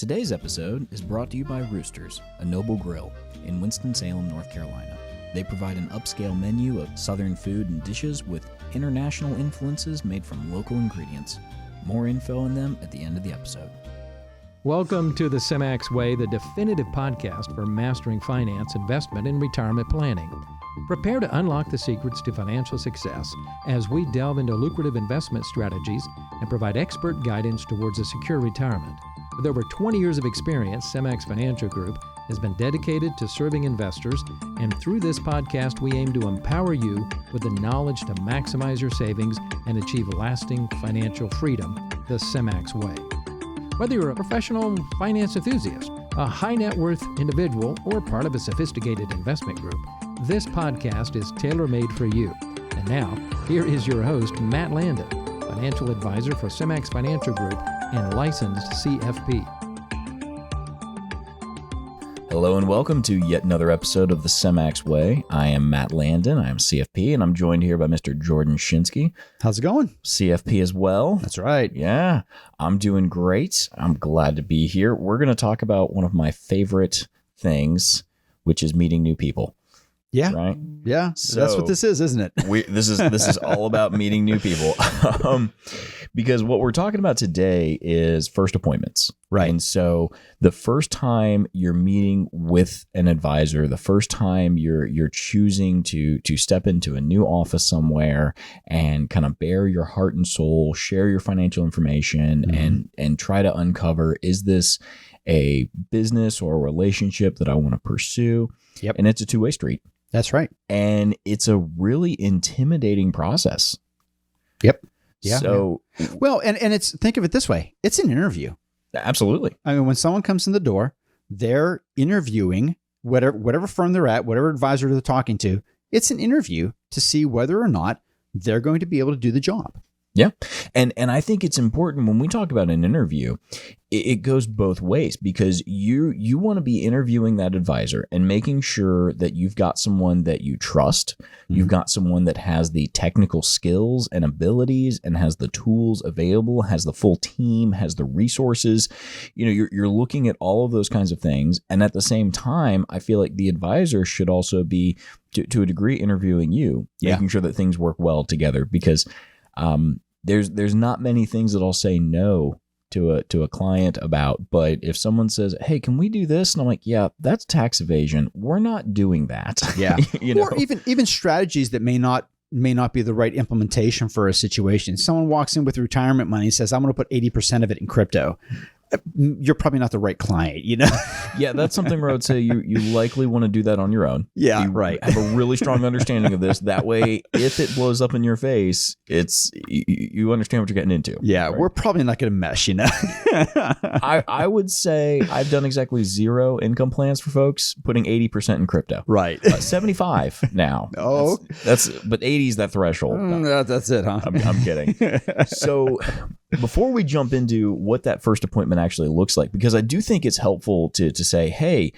Today's episode is brought to you by Roosters, a noble grill in Winston-Salem, North Carolina. They provide an upscale menu of Southern food and dishes with international influences made from local ingredients. More info on them at the end of the episode. Welcome to the Semmax Way, the definitive podcast for mastering finance, investment, and retirement planning. Prepare to unlock the secrets to financial success as we delve into lucrative investment strategies and provide expert guidance towards a secure retirement. With over 20 years of experience, Semmax Financial Group has been dedicated to serving investors, and through this podcast, we aim to empower you with the knowledge to maximize your savings and achieve lasting financial freedom the Semmax Way. Whether you're a professional finance enthusiast, a high net worth individual, or part of a sophisticated investment group, this podcast is tailor-made for you. And now, here is your host, Matt Landon, financial advisor for Semmax Financial Group and licensed CFP. Hello and welcome to yet another episode of the Semmax Way. I am Matt Landon, I am CFP, and I'm joined here by Mr. Jordan Shinsky. How's it going? CFP as well. That's right. Yeah, I'm doing great. I'm glad to be here. We're going to talk about one of my favorite things, which is meeting new people. Yeah. Right? Yeah. So that's what this is, isn't it? This is all about meeting new people. Because what we're talking about today is first appointments. Right. And so the first time you're meeting with an advisor, the first time you're choosing to step into a new office somewhere and kind of bare your heart and soul, share your financial information and try to uncover, is this a business or a relationship that I want to pursue? Yep. And it's a two-way street. That's right. And it's a really intimidating process. Yep. Yeah. So, well, and it's, think of it this way. It's an interview. Absolutely. I mean, when someone comes in the door, they're interviewing whatever firm they're at, whatever advisor they're talking to. It's an interview to see whether or not they're going to be able to do the job. Yeah. And I think it's important when we talk about an interview, it goes both ways, because you want to be interviewing that advisor and making sure that you've got someone that you trust. You've got someone that has the technical skills and abilities and has the tools available, has the full team, has the resources. You know, you're looking at all of those kinds of things. And at the same time, I feel like the advisor should also be, to a degree, interviewing you, making sure that things work well together, because there's not many things that I'll say no to a client about, but if someone says, "Hey, can we do this?" and I'm like, "Yeah, that's tax evasion. We're not doing that." Yeah. You know? Or even strategies that may not be the right implementation for a situation. Someone walks in with retirement money and says, "I'm going to put 80% of it in crypto." You're probably not the right client, you know? Yeah, that's something where I would say you likely want to do that on your own. Yeah, you right. Have a really strong understanding of this. That way, if it blows up in your face, you understand what you're getting into. Yeah, right? We're probably not going to mesh, you know? I would say I've done exactly 0 income plans for folks, putting 80% in crypto. Right. 75 now. Oh. But 80 is that threshold. That's it, huh? I'm kidding. So before we jump into what that first appointment actually looks like, because I do think it's helpful to say, hey,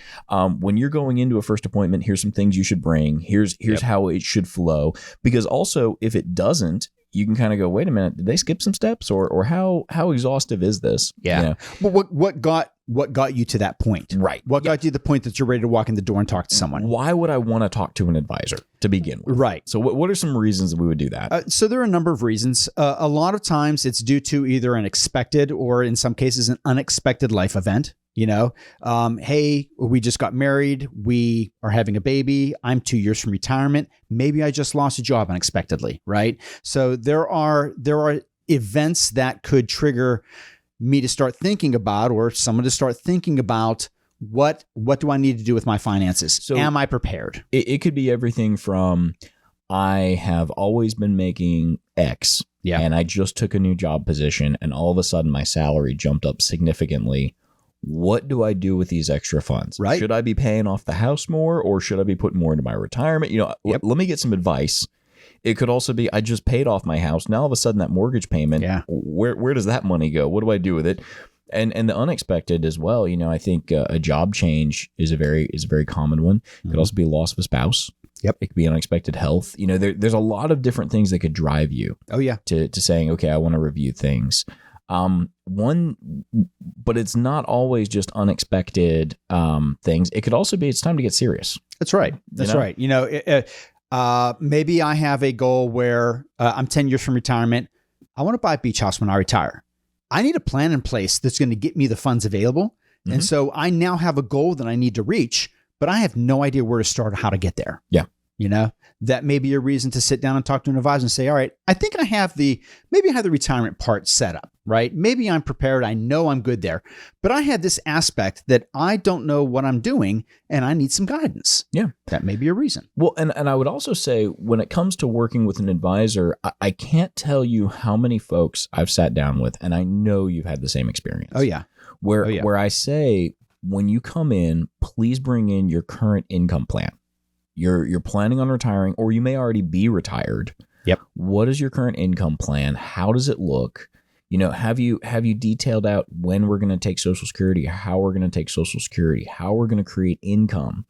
when you're going into a first appointment, here's some things you should bring. Here's how it should flow. Because also, if it doesn't, you can kind of go, wait a minute, did they skip some steps, or how exhaustive is this? Yeah. You know? But what got you to that point? Right. What got you to the point that you're ready to walk in the door and talk to someone? Why would I want to talk to an advisor to begin with? Right. So what are some reasons that we would do that? So there are a number of reasons. A lot of times it's due to either an expected or in some cases an unexpected life event. You know, hey, we just got married. We are having a baby. I'm 2 years from retirement. Maybe I just lost a job unexpectedly, right? So there are events that could trigger me to start thinking about, or someone to start thinking about, what do I need to do with my finances? So am I prepared? It could be everything from, I have always been making X, and I just took a new job position, and all of a sudden my salary jumped up significantly. What do I do with these extra funds? Right. Should I be paying off the house more, or should I be putting more into my retirement? You know, let me get some advice. It could also be, I just paid off my house. Now all of a sudden that mortgage payment, where does that money go? What do I do with it? And the unexpected as well. You know, I think a job change is a very common one. It could also be loss of a spouse. Yep. It could be unexpected health. You know, there's a lot of different things that could drive you. Oh yeah. To saying, okay, I want to review things. But it's not always just unexpected things. It could also be it's time to get serious. That's right. That's right. Maybe I have a goal where I'm 10 years from retirement. I want to buy a beach house when I retire. I need a plan in place that's going to get me the funds available. Mm-hmm. And so I now have a goal that I need to reach, but I have no idea where to start or how to get there. Yeah. That may be a reason to sit down and talk to an advisor and say, all right, I think I have the retirement part set up, right? Maybe I'm prepared. I know I'm good there, but I have this aspect that I don't know what I'm doing and I need some guidance. Yeah. That may be a reason. Well, and I would also say when it comes to working with an advisor, I can't tell you how many folks I've sat down with, and I know you've had the same experience. Oh yeah. Where I say, when you come in, please bring in your current income plan. You're planning on retiring, or you may already be retired. Yep. What is your current income plan? How does it look? Have you detailed out when we're going to take Social Security, how we're going to take Social Security, how we're going to create income?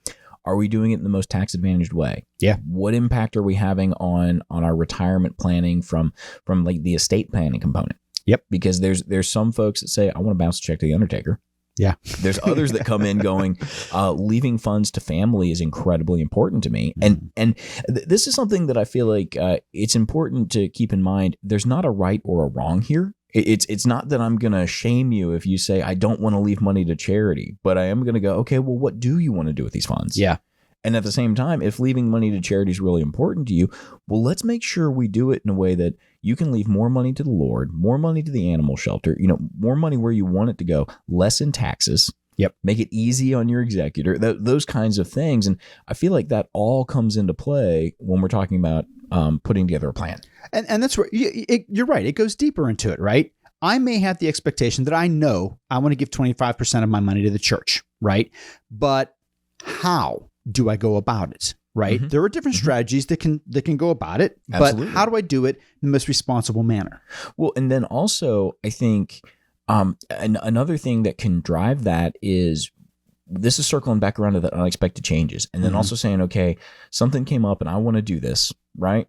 Are we doing it in the most tax advantaged way? Yeah. What impact are we having on our retirement planning from like the estate planning component? Yep. Because there's some folks that say, I want to bounce a check to the undertaker. Yeah. There's others that come in going, leaving funds to family is incredibly important to me. And this is something that I feel like it's important to keep in mind. There's not a right or a wrong here. It's not that I'm going to shame you if you say, I don't want to leave money to charity, but I am going to go, okay, well, what do you want to do with these funds? Yeah. And at the same time, if leaving money to charity is really important to you, well, let's make sure we do it in a way that you can leave more money to the Lord, more money to the animal shelter, more money where you want it to go, less in taxes. Yep. Make it easy on your executor, those kinds of things. And I feel like that all comes into play when we're talking about putting together a plan. And that's where you're right. It goes deeper into it, right? I may have the expectation that I know I want to give 25% of my money to the church, right? But how do I go about it? Right. Mm-hmm. There are different strategies that can go about it, Absolutely. But how do I do it in the most responsible manner? Well, and then also I think another thing that can drive that is, this is circling back around to the unexpected changes, and then also saying, okay, something came up and I want to do this, right?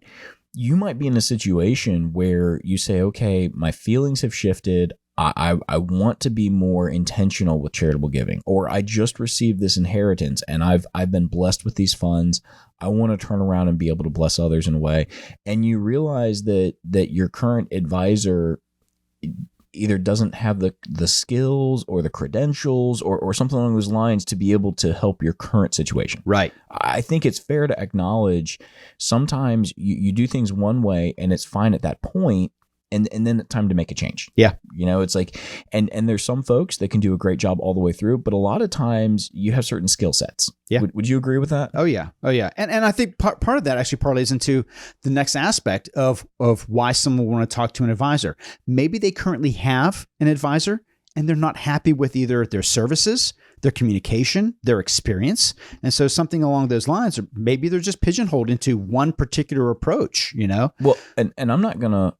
You might be in a situation where you say, okay, my feelings have shifted. I want to be more intentional with charitable giving, or I just received this inheritance and I've been blessed with these funds. I want to turn around and be able to bless others in a way. And you realize that your current advisor either doesn't have the skills or the credentials or something along those lines to be able to help your current situation. Right. I think it's fair to acknowledge sometimes you do things one way and it's fine at that point. And then it's time to make a change. Yeah. It's like, and there's some folks that can do a great job all the way through, but a lot of times you have certain skill sets. Yeah. Would you agree with that? Oh yeah. And I think part of that actually parlays into the next aspect of why someone will want to talk to an advisor. Maybe they currently have an advisor and they're not happy with either their services, their communication, their experience. And so something along those lines, or maybe they're just pigeonholed into one particular approach, Well, and I'm not going to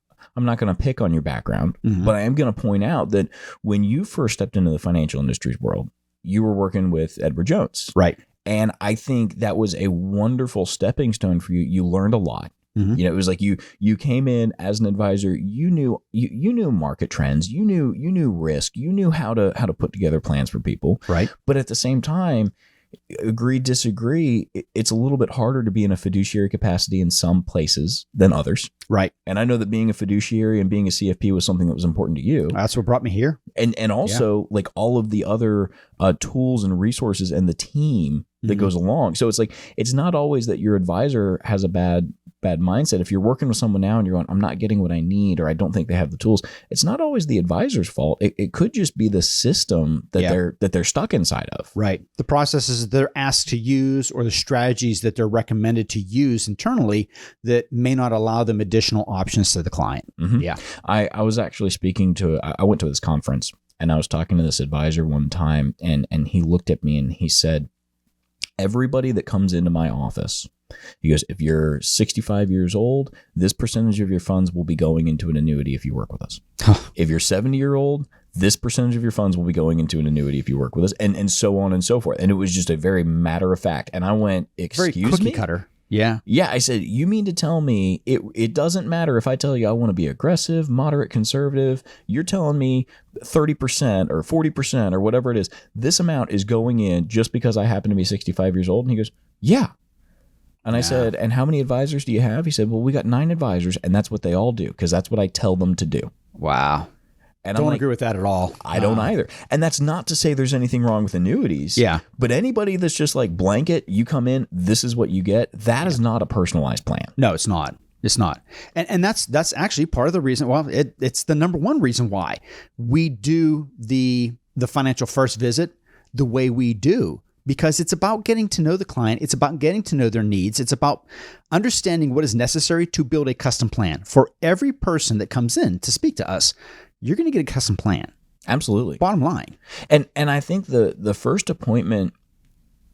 pick on your background, but I am going to point out that when you first stepped into the financial industries world, you were working with Edward Jones. Right. And I think that was a wonderful stepping stone for you. You learned a lot. It was like you came in as an advisor. You knew market trends. You knew risk. You knew how to put together plans for people. Right. But at the same time, agree, disagree, it's a little bit harder to be in a fiduciary capacity in some places than others. Right. And I know that being a fiduciary and being a CFP was something that was important to you. That's what brought me here. And also like all of the other tools and resources and the team that goes along. So it's like, it's not always that your advisor has a bad mindset. If you're working with someone now and you're going, I'm not getting what I need, or I don't think they have the tools, it's not always the advisor's fault. It could just be the system that they're stuck inside of. Right. The processes that they're asked to use or the strategies that they're recommended to use internally that may not allow them additional options to the client. Yeah. I was actually I went to this conference and I was talking to this advisor one time and he looked at me and he said, everybody that comes into my office, he goes, if you're 65 years old, this percentage of your funds will be going into an annuity if you work with us. If you're 70-year-old, this percentage of your funds will be going into an annuity if you work with us, and so on and so forth. And it was just a very matter of fact. And I went, excuse me? Very cookie cutter. Yeah. Yeah, I said, you mean to tell me it doesn't matter if I tell you I want to be aggressive, moderate, conservative, you're telling me 30% or 40% or whatever it is, this amount is going in just because I happen to be 65 years old? And he goes, yeah. And I said, and how many advisors do you have? He said, well, we got 9 advisors, and that's what they all do because that's what I tell them to do. Wow. And don't agree with that at all. I don't either. And that's not to say there's anything wrong with annuities. Yeah. But anybody that's just like blanket, you come in, this is what you get, that is not a personalized plan. No, it's not. It's not. And that's actually part of the reason. Well, it's the number one reason why we do the financial first visit the way we do. Because it's about getting to know the client. It's about getting to know their needs. It's about understanding what is necessary to build a custom plan. For every person that comes in to speak to us, you're going to get a custom plan. Absolutely. Bottom line. And I think the first appointment,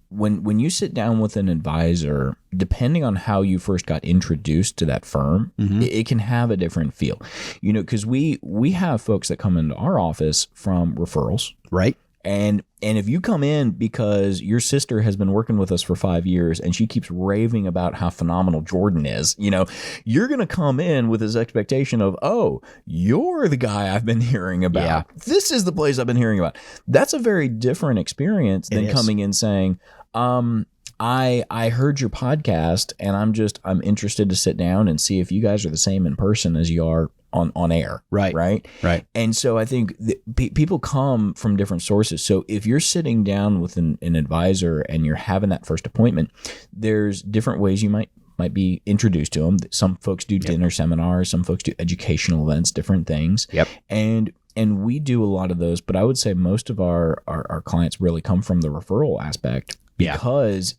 when you sit down with an advisor, depending on how you first got introduced to that firm, it can have a different feel. You know, because we have folks that come into our office from referrals. Right. And if you come in because your sister has been working with us for 5 years and she keeps raving about how phenomenal Jordan is, you know, you're going to come in with this expectation of, oh, you're the guy I've been hearing about. Yeah. This is the place I've been hearing about. That's a very different experience than coming in saying, I heard your podcast and I'm interested to sit down and see if you guys are the same in person as you are on air. Right. Right. Right. And so I think people come from different sources. So if you're sitting down with an advisor and you're having that first appointment, there's different ways you might be introduced to them. Some folks do dinner seminars, some folks do educational events, different things. Yep. And we do a lot of those, but I would say most of our clients really come from the referral aspect because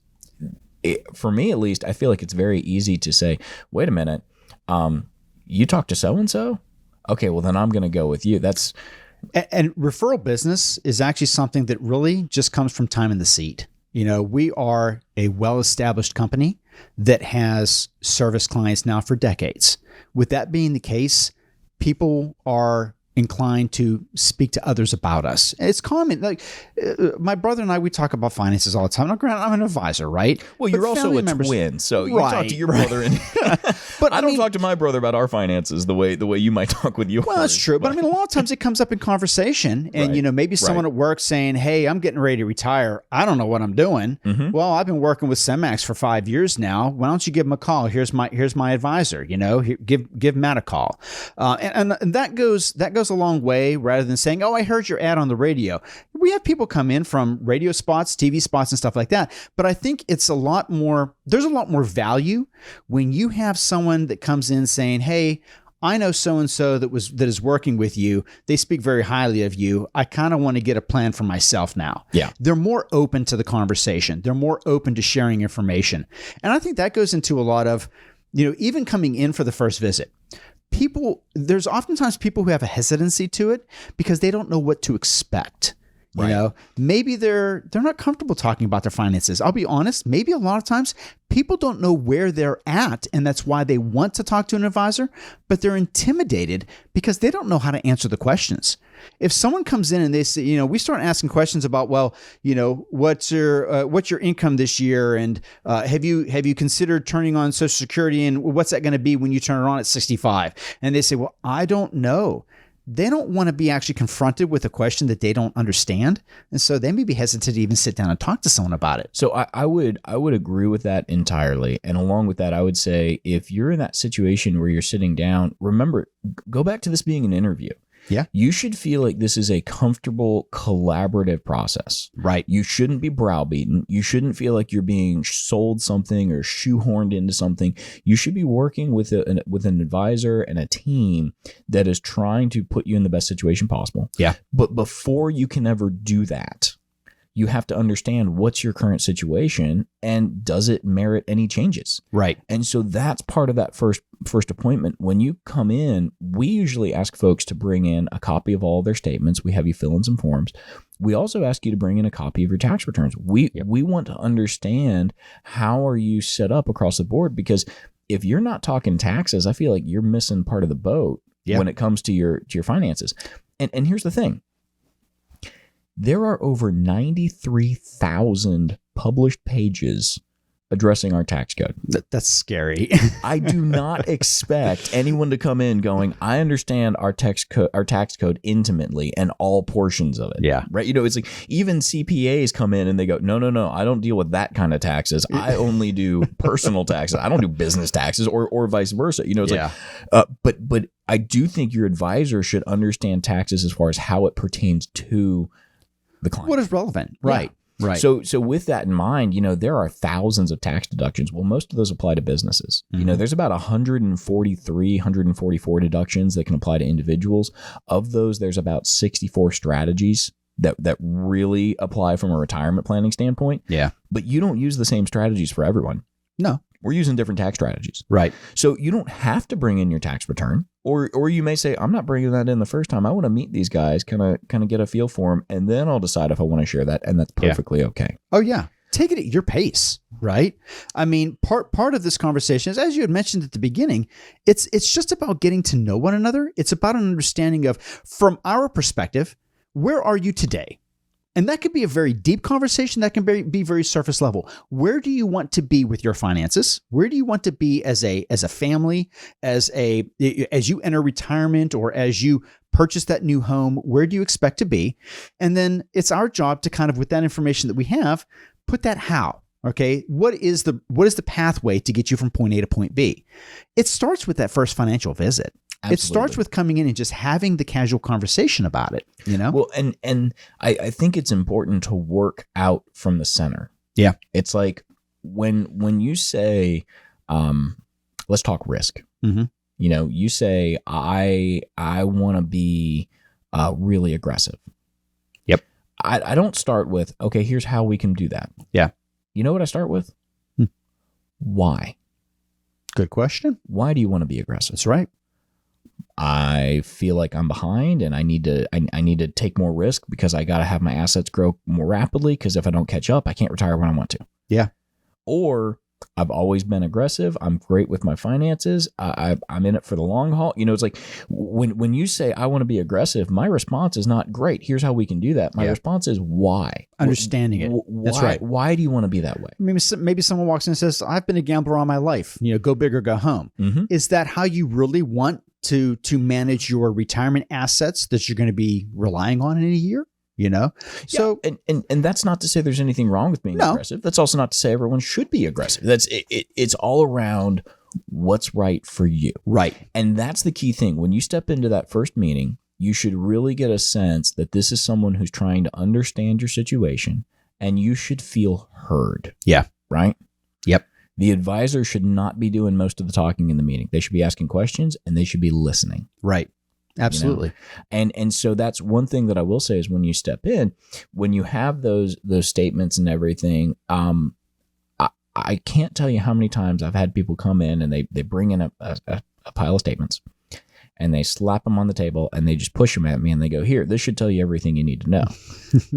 for me, at least, I feel like it's very easy to say, wait a minute, you talk to so-and-so? Okay, well, then I'm going to go with you. And referral business is actually something that really just comes from time in the seat. You know, we are a well-established company that has serviced clients now for decades. With that being the case, people are inclined to speak to others about us. It's common. Like my brother and I, we talk about finances all the time. Now, granted, I'm an advisor, right? Well, you're also a twin, so you talk to your brother, and but I don't talk to my brother about our finances the way you might talk with yours. Well, that's true, but I mean, a lot of times it comes up in conversation, and you know, maybe someone at work saying, "Hey, I'm getting ready to retire. I don't know what I'm doing." Well, I've been working with Semmax for 5 years now. Why don't you give him a call? Here's my advisor. You know, give Matt a call, and that goes a long way. Rather than saying, "Oh, I heard your ad on the radio." We have people come in from radio spots, TV spots, and stuff like that. But I think it's a lot more. There's a lot more value when you have someone that comes in saying, "Hey, I know so-and-so that is working with you. They speak very highly of you. I kind of want to get a plan for myself now." Yeah. They're more open to the conversation. They're more open to sharing information. And I think that goes into a lot of, you know, even coming in for the first visit. There's oftentimes people who have a hesitancy to it because they don't know what to expect. You know, maybe they're not comfortable talking about their finances. I'll be honest, maybe a lot of times people don't know where they're at, and that's why they want to talk to an advisor, but they're intimidated because they don't know how to answer the questions. If someone comes in and they say, you know, we start asking questions about, well, you know, what's your income this year, and have you considered turning on Social Security, and what's that going to be when you turn it on at 65? And they say, well, I don't know. They don't want to be actually confronted with a question that they don't understand. And so they may be hesitant to even sit down and talk to someone about it. So I would agree with that entirely. And along with that, I would say if you're in that situation where you're sitting down, remember, go back to this being an interview. Yeah. You should feel like this is a comfortable, collaborative process. Right. You shouldn't be browbeaten. You shouldn't feel like you're being sold something or shoehorned into something. You should be working with an advisor and a team that is trying to put you in the best situation possible. Yeah. But before you can ever do that, you have to understand what's your current situation and does it merit any changes? Right. And so that's part of that first appointment. When you come in, we usually ask folks to bring in a copy of all their statements. We have you fill in some forms. We also ask you to bring in a copy of your tax returns. We want to understand how are you set up across the board, because if you're not talking taxes, I feel like you're missing part of the boat when it comes to your finances. And here's the thing. There are over 93,000 published pages addressing our tax code. That's scary. I do not expect anyone to come in going, I understand our tax code intimately and all portions of it. Yeah. Right. It's like even CPAs come in and they go, no, I don't deal with that kind of taxes. I only do personal taxes. I don't do business taxes or vice versa. It's like, but I do think your advisor should understand taxes as far as how it pertains to the client. What is relevant? Right. Yeah. Right. So with that in mind, there are thousands of tax deductions. Well, most of those apply to businesses. There's about 143, 144 deductions that can apply to individuals. Of those, there's about 64 strategies that really apply from a retirement planning standpoint. Yeah. But you don't use the same strategies for everyone. No. We're using different tax strategies. Right. So you don't have to bring in your tax return, or you may say, I'm not bringing that in the first time. I want to meet these guys, kind of get a feel for them, and then I'll decide if I want to share that, and that's perfectly okay. Oh yeah. Take it at your pace, right? I mean, part of this conversation is, as you had mentioned at the beginning, it's just about getting to know one another. It's about an understanding of, from our perspective, where are you today? And that could be a very deep conversation. That can be very surface level. Where do you want to be with your finances? Where do you want to be as a family, as you enter retirement, or as you purchase that new home? Where do you expect to be? And then it's our job to kind of, with that information that we have, put that how. Okay, what is the pathway to get you from point A to point B? It starts with that first financial visit. Absolutely. It starts with coming in and just having the casual conversation about it, Well, and I think it's important to work out from the center. Yeah. It's like when you say, let's talk risk. Mm-hmm. You say, I want to be really aggressive. Yep. I don't start with, okay, here's how we can do that. Yeah. You know what I start with? Why? Good question. Why do you want to be aggressive? That's right. I feel like I'm behind and I need to take more risk because I got to have my assets grow more rapidly, because if I don't catch up, I can't retire when I want to. Yeah. Or I've always been aggressive. I'm great with my finances. I'm in it for the long haul. It's like when you say I want to be aggressive, my response is not great. Here's how we can do that. My response is why. Understanding it. That's right. Why do you want to be that way? Maybe someone walks in and says, I've been a gambler all my life. Go big or go home. Mm-hmm. Is that how you really want to manage your retirement assets that you're going to be relying on in a year? So and that's not to say there's anything wrong with being aggressive. That's also not to say everyone should be aggressive. It's all around what's right for you. Right. And that's the key thing. When you step into that first meeting, you should really get a sense that this is someone who's trying to understand your situation, and you should feel heard. Yeah. Right? Yep. The advisor should not be doing most of the talking in the meeting. They should be asking questions and they should be listening. Right. Absolutely. And so that's one thing that I will say is, when you step in, when you have those statements and everything, I can't tell you how many times I've had people come in and they bring in a pile of statements and they slap them on the table and they just push them at me and they go, here, this should tell you everything you need to know.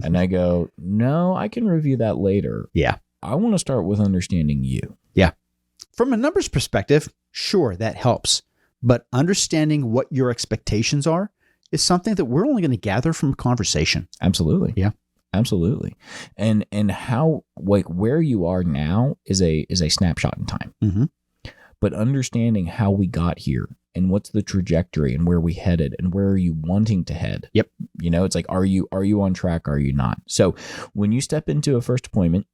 And I go, no, I can review that later. Yeah. I want to start with understanding you. Yeah. From a numbers perspective, sure, that helps. But understanding what your expectations are is something that we're only going to gather from conversation. Absolutely. Yeah. Absolutely. And how, like, where you are now is a snapshot in time. Mm-hmm. But understanding how we got here and what's the trajectory and where we headed and where are you wanting to head. Yep. It's like, are you on track? Are you not? So when you step into a first appointment,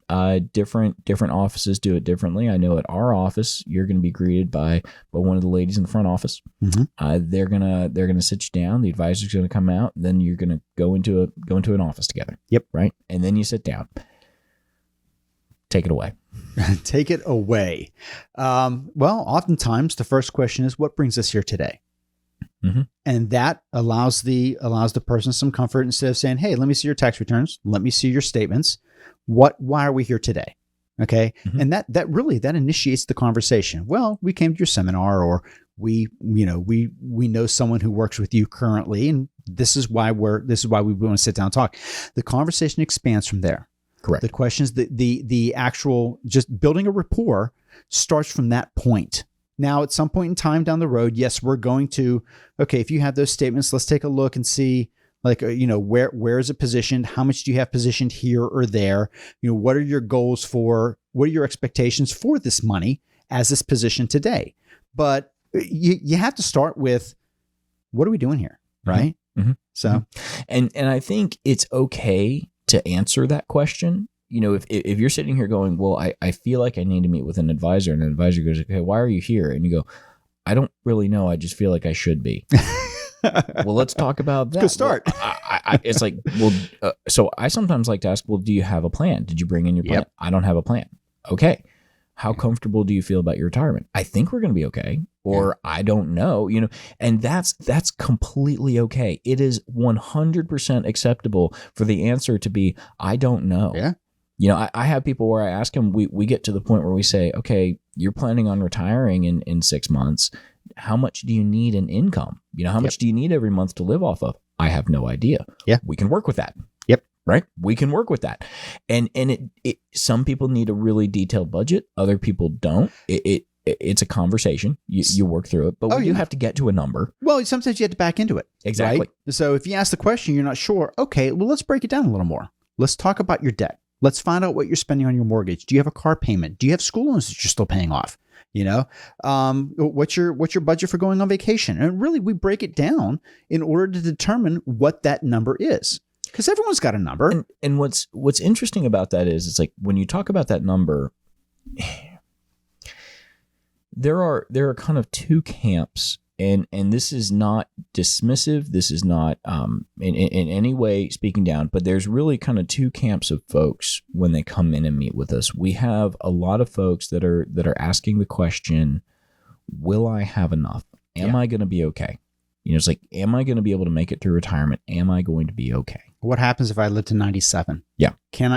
different offices do it differently. I know at our office, you're going to be greeted by one of the ladies in the front office. Mm-hmm. They're gonna sit you down. The advisor's going to come out. Then you're going to go into an office together. Yep. Right. And then you sit down. Take it away. Take it away. Well, oftentimes the first question is, what brings us here today? Mm-hmm. And that allows the person some comfort, instead of saying, hey, let me see your tax returns. Let me see your statements. Why are we here today? Okay. Mm-hmm. And that initiates the conversation. Well, we came to your seminar, or we know someone who works with you currently, and this is why we want to sit down and talk. The conversation expands from there. Correct. The questions, the actual just building a rapport starts from that point. Now, at some point in time down the road, yes, we're going to, okay, if you have those statements, let's take a look and see Like, where is it positioned? How much do you have positioned here or there? What are your goals what are your expectations for this money as it's positioned today? But you have to start with, what are we doing here? Right. Mm-hmm. So, and I think it's okay to answer that question. If you're sitting here going, well, I feel like I need to meet with an advisor, and an advisor goes, okay, why are you here? And you go, I don't really know. I just feel like I should be. Well, let's talk about that. Good start. Well, it's like, so I sometimes like to ask, well, do you have a plan? Did you bring in your plan? Yep. I don't have a plan. Okay. How comfortable do you feel about your retirement? I think we're going to be okay. Or I don't know, and that's completely okay. It is 100% acceptable for the answer to be, I don't know. Yeah. I have people where I ask them, we get to the point where we say, okay, you're planning on retiring in 6 months. How much do you need in income? How much do you need every month to live off of? I have no idea. Yeah. We can work with that. Yep. Right? We can work with that. And some people need a really detailed budget. Other people don't. It's a conversation. You work through it, but you have to get to a number. Well, sometimes you have to back into it. Exactly. Right? So if you ask the question, you're not sure. Okay, well, let's break it down a little more. Let's talk about your debt. Let's find out what you're spending on your mortgage. Do you have a car payment? Do you have school loans that you're still paying off? What's your budget for going on vacation? And really, we break it down in order to determine what that number is, because everyone's got a number. And what's interesting about that is, it's like when you talk about that number, there are kind of two camps, and this is not dismissive. This is not in any way speaking down, but there's really kind of two camps of folks when they come in and meet with us. We have a lot of folks that are asking the question, will I have enough? Am I going to be okay? It's like, am I going to be able to make it through retirement? Am I going to be okay? What happens if I live to 97? Yeah.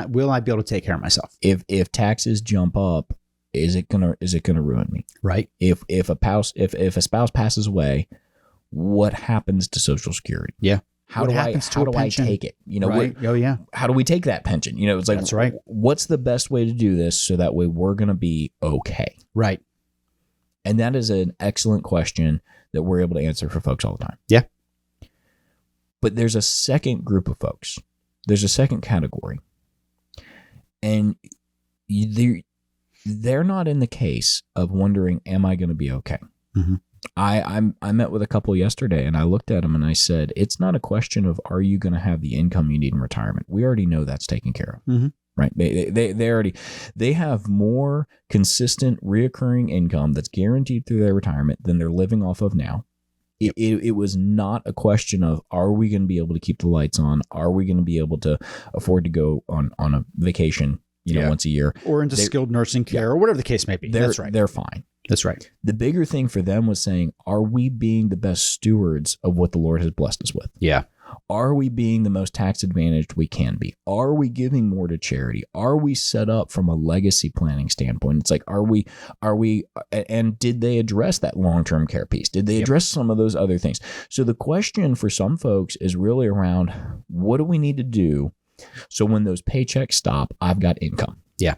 Will I be able to take care of myself? If taxes jump up, is it gonna ruin me? Right. If a spouse passes away, what happens to Social Security? Yeah. How do I take it? Right. How do we take that pension? It's like, that's right. What's the best way to do this so that way we're gonna be okay? Right. And that is an excellent question that we're able to answer for folks all the time. Yeah. But there's a second group of folks. There's a second category, and they're not in the case of wondering, am I going to be okay? Mm-hmm. I met with a couple yesterday, and I looked at them and I said, it's not a question of, are you going to have the income you need in retirement? We already know that's taken care of. Mm-hmm. Right? They have more consistent reoccurring income that's guaranteed through their retirement than they're living off of now. It was not a question of, are we going to be able to keep the lights on? Are we going to be able to afford to go on a vacation once a year, or into skilled nursing care, or whatever the case may be? That's right. They're fine. That's right. The bigger thing for them was saying, are we being the best stewards of what the Lord has blessed us with? Yeah. Are we being the most tax advantaged we can be? Are we giving more to charity? Are we set up from a legacy planning standpoint? It's like, are we, and did they address that long-term care piece? Did they address some of those other things? So the question for some folks is really around, what do we need to do so when those paychecks stop, I've got income? Yeah.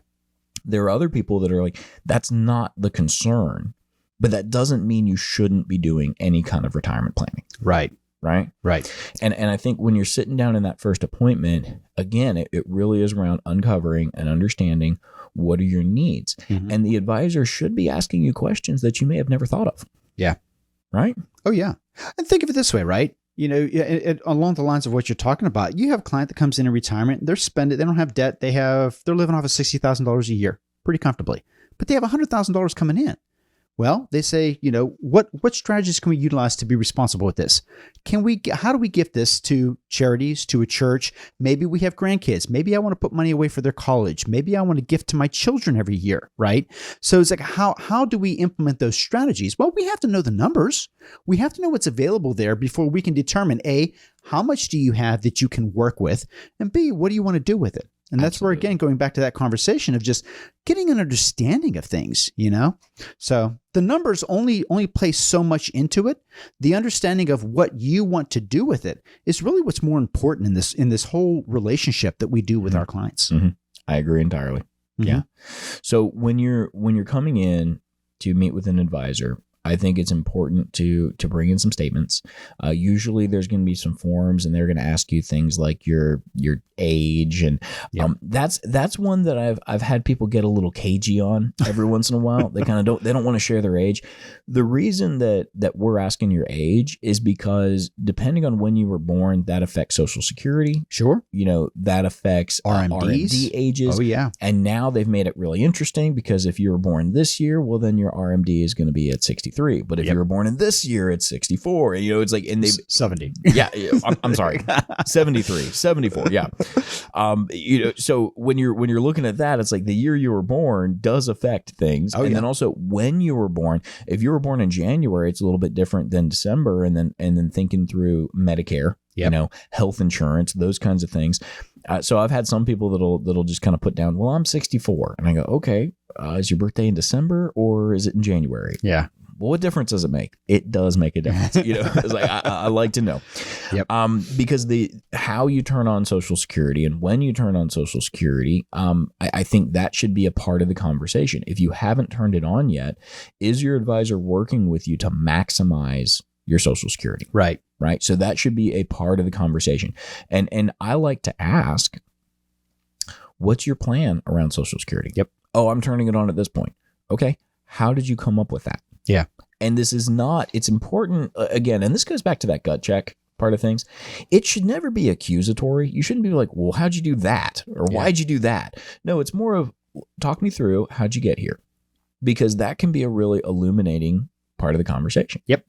There are other people that are like, that's not the concern, but that doesn't mean you shouldn't be doing any kind of retirement planning. Right. Right. Right. And I think when you're sitting down in that first appointment, again, it really is around uncovering and understanding what are your needs. Mm-hmm. And the advisor should be asking you questions that you may have never thought of. Yeah. Right. Oh, yeah. And think of it this way, right? Along the lines of what you're talking about, you have a client that comes in retirement, they don't have debt, they're living off of $60,000 a year pretty comfortably, but they have $100,000 coming in. Well, they say, what strategies can we utilize to be responsible with this? How do we gift this to charities, to a church? Maybe we have grandkids. Maybe I want to put money away for their college. Maybe I want to gift to my children every year, right? So it's like, how do we implement those strategies? Well, we have to know the numbers. We have to know what's available there before we can determine, A, how much do you have that you can work with? And B, what do you want to do with it? And that's Absolutely. where, again, going back to that conversation of just getting an understanding of things, So the numbers only play so much into it. The understanding of what you want to do with it is really what's more important in this whole relationship that we do with our clients. Mm-hmm. I agree entirely. Mm-hmm. Yeah. So when you're coming in to meet with an advisor, I think it's important to bring in some statements. Usually there's going to be some forms, and they're going to ask you things like your age, and that's one that I've had people get a little cagey on every once in a while. They kind of don't want to share their age. The reason that we're asking your age is because depending on when you were born, that affects Social Security. Sure. That affects RMD ages. Oh yeah. And now they've made it really interesting, because if you were born this year, well, then your RMD is going to be at 63. But if you were born in this year, it's 64. And, it's like, and they 70. Yeah. I'm sorry. 73, 74. Yeah. So when you're looking at that, it's like the year you were born does affect things. Then also when you were born, if you were born in January, it's a little bit different than December. And then thinking through Medicare, health insurance, those kinds of things. So I've had some people that'll just kind of put down, well, I'm 64. And I go, okay, is your birthday in December or is it in January? Yeah. Well, what difference does it make? It does make a difference. It's like, I like to know. Yep. Because how you turn on Social Security and when you turn on Social Security, I think that should be a part of the conversation. If you haven't turned it on yet, is your advisor working with you to maximize your Social Security? Right. Right. So that should be a part of the conversation. And I like to ask, what's your plan around Social Security? Yep. Oh, I'm turning it on at this point. Okay. How did you come up with that? Yeah. And this is not, it's important, again, and this goes back to that gut check part of things. It should never be accusatory. You shouldn't be like, well, how'd you do that? Or why'd you do that? No, it's more of, talk me through, how'd you get here? Because that can be a really illuminating part of the conversation. Yep.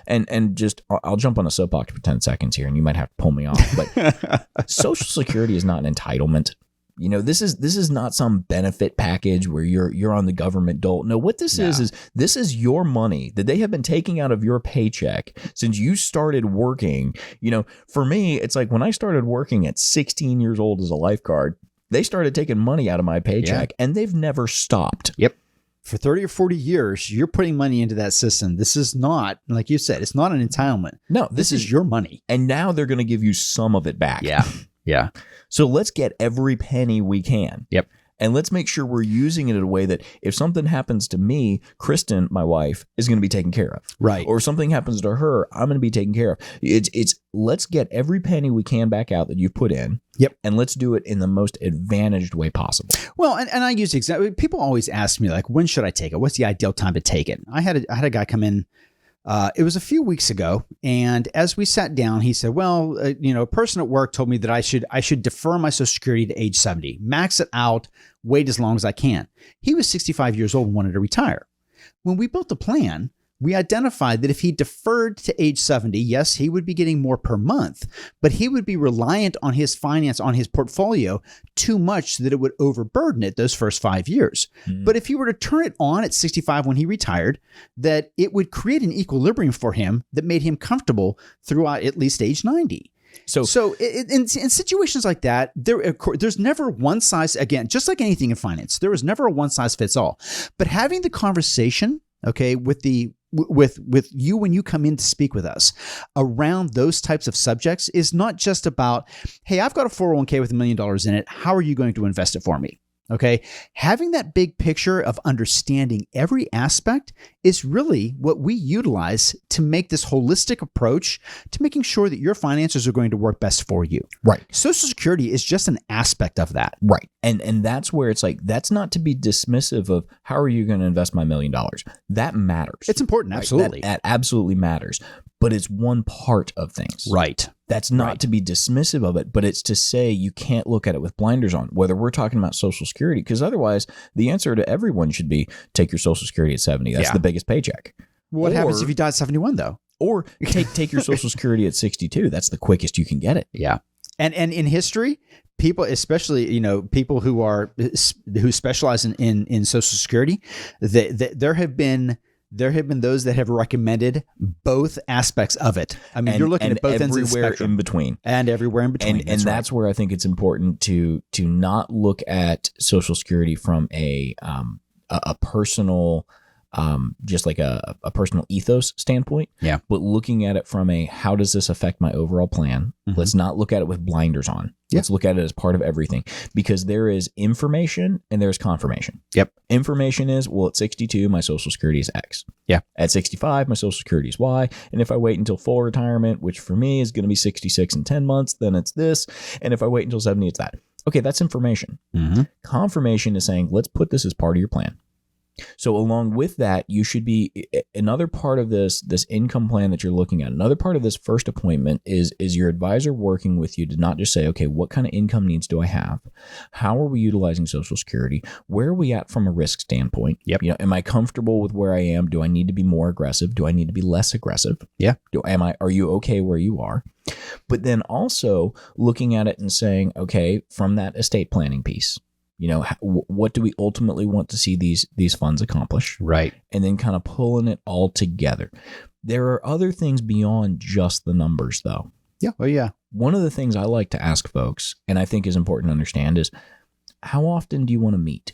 And just, I'll jump on a soapbox for 10 seconds here, and you might have to pull me off, but Social Security is not an entitlement. This is not some benefit package where you're on the government dole. No, what this is this is your money that they have been taking out of your paycheck since you started working. For me, it's like when I started working at 16 years old as a lifeguard, they started taking money out of my paycheck, and they've never stopped. Yep. For 30 or 40 years, you're putting money into that system. This is not, like you said, it's not an entitlement. No, this is your money. And now they're going to give you some of it back. Yeah. Yeah. So let's get every penny we can. Yep. And let's make sure we're using it in a way that if something happens to me, Kristen, my wife, is going to be taken care of. Right. Or if something happens to her, I'm going to be taken care of. It's let's get every penny we can back out that you've put in. Yep. And let's do it in the most advantaged way possible. Well, and I use example. People always ask me, like, when should I take it? What's the ideal time to take it? I had a guy come in. It was a few weeks ago, and as we sat down, he said, well, a person at work told me that I should defer my Social Security to age 70, max it out, wait as long as I can. He was 65 years old and wanted to retire. When we built the plan, we identified that if he deferred to age 70, yes, he would be getting more per month, but he would be reliant on his finance, on his portfolio too much so that it would overburden it those first 5 years. But if he were to turn it on at 65 when he retired, that it would create an equilibrium for him that made him comfortable throughout at least age 90. So in situations like that, there's never one size, again, just like anything in finance, there is never a one size fits all. But having the conversation, okay, with you when you come in to speak with us around those types of subjects is not just about, hey, I've got a 401k with $1 million in it. How are you going to invest it for me? Okay. Having that big picture of understanding every aspect is really what we utilize to make this holistic approach to making sure that your finances are going to work best for you. Right. Social Security is just an aspect of that. Right. And that's where it's like, that's not to be dismissive of how are you going to invest my $1 million? That matters. It's important. Absolutely. That absolutely matters. But it's one part of things. Right. That's not to be dismissive of it, but it's to say you can't look at it with blinders on, whether we're talking about Social Security, because otherwise the answer to everyone should be take your Social Security at 70. That's the biggest paycheck. What happens if you die at 71 though? Or take your Social Security at 62. That's the quickest you can get it. Yeah. And in history, people, especially, people who specialize in Social Security, there have been those that have recommended both aspects of it. I mean, you're looking at both ends of the spectrum. In between. And everywhere in between. And that's where I think it's important to not look at Social Security from a personal just like a personal ethos standpoint. Yeah. But looking at it from a, how does this affect my overall plan? Mm-hmm. Let's not look at it with blinders on. Yeah. Let's look at it as part of everything, because there is information and there's confirmation. Yep. Information is, well, at 62, my Social Security is X. Yeah. At 65, my Social Security is Y. And if I wait until full retirement, which for me is going to be 66 in 10 months, then it's this. And if I wait until 70, it's that. Okay, that's information. Mm-hmm. Confirmation is saying, let's put this as part of your plan. So along with that, you should be, another part of this income plan that you're looking at, another part of this first appointment is your advisor working with you to not just say, okay, what kind of income needs do I have? How are we utilizing Social Security? Where are we at from a risk standpoint? Yep. Am I comfortable with where I am? Do I need to be more aggressive? Do I need to be less aggressive? Yeah. Are you okay where you are? But then also looking at it and saying, okay, from that estate planning piece, what do we ultimately want to see these funds accomplish? Right. And then kind of pulling it all together. There are other things beyond just the numbers, though. Yeah. Oh, yeah. One of the things I like to ask folks, and I think is important to understand, is how often do you want to meet?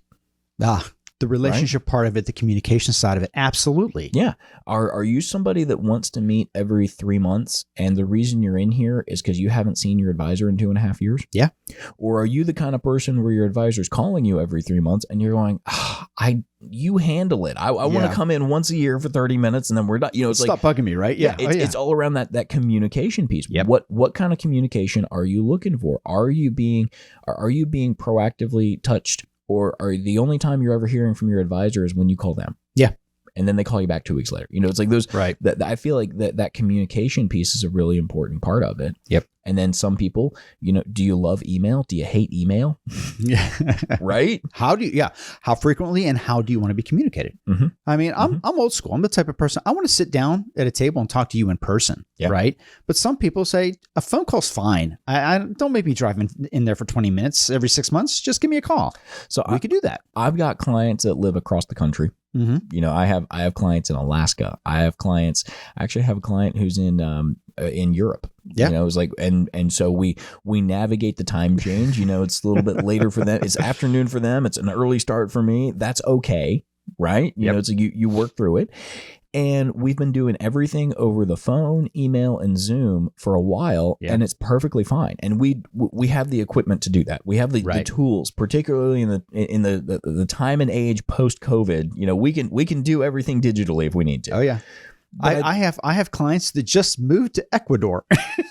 The relationship part of it, the communication side of it. Absolutely. Yeah. Are you somebody that wants to meet every 3 months, and the reason you're in here is because you haven't seen your advisor in 2.5 years? Yeah. Or are you the kind of person where your advisor's calling you every 3 months and you're going, you handle it. I want to come in once a year for 30 minutes and then we're done. It's Stop bugging me, right? Yeah. It's all around that communication piece. Yep. What kind of communication are you looking for? Are you being proactively touched? Or are the only time you're ever hearing from your advisor is when you call them? Yeah. And then they call you back 2 weeks later. It's like those, right. That I feel like that communication piece is a really important part of it. Yep. And then some people, do you love email? Do you hate email? Yeah. Right? How frequently and how do you want to be communicated? Mm-hmm. I mean, I'm old school. I'm the type of person, I want to sit down at a table and talk to you in person. Yeah. Right. But some people say a phone call's fine. I don't make me drive in there for 20 minutes every 6 months. Just give me a call. So we could do that. I've got clients that live across the country. Mm-hmm. I have clients in Alaska. I actually have a client who's in Europe. Yeah. It's like, and so we navigate the time change. It's a little bit later for them. It's afternoon for them. It's an early start for me. That's okay. Right. It's like you work through it. And we've been doing everything over the phone, email, and Zoom for a while, and it's perfectly fine. And we have the equipment to do that. We have the tools, particularly in the time and age post COVID. We can do everything digitally if we need to. Oh yeah. I have clients that just moved to Ecuador.